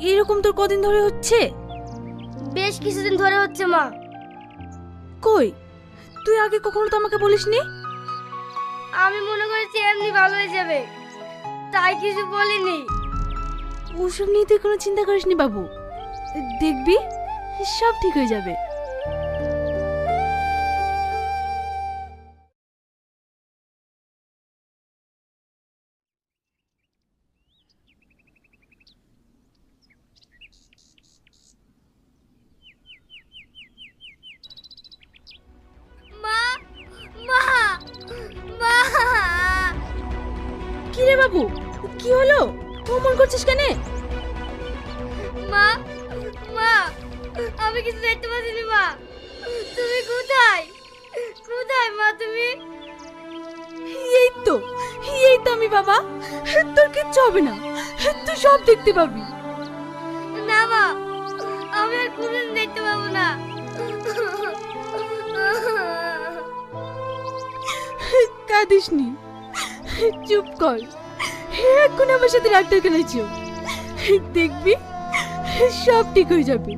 এরকম তোর কদিন ধরে হচ্ছে? বেশ কিছুদিন ধরে হচ্ছে মা। কই, তুই আগে কখনো তো আমাকে বলিসনি। আমি মনে করেছি এমনি ভালো হয়ে যাবে, তাই কিছু বলিনি। ওসব নিয়ে তুই কোনো চিন্তা করিসনি বাবু, দেখবি সব ঠিক হয়ে যাবে। মা, মা, মা। কি রে বাবু, কি হলো? অমন করছিস কেন? মা, মা, আমি কিছু দেখতে পাচ্ছি মা। তুমি কোথায়? কোথায় মা তুমি? এই তো, এই তো আমি বাবা। তোর কিচ্ছু হবে না, তুই সব দেখতে পাবি। না মা, আমি আর কোনোদিন দেখতে পাবো না। কাঁদিসনি, চুপ কর। এখন আমার সাথে ডাক্তার কেন? দেখবি সব ঠিক হয়ে যাবে।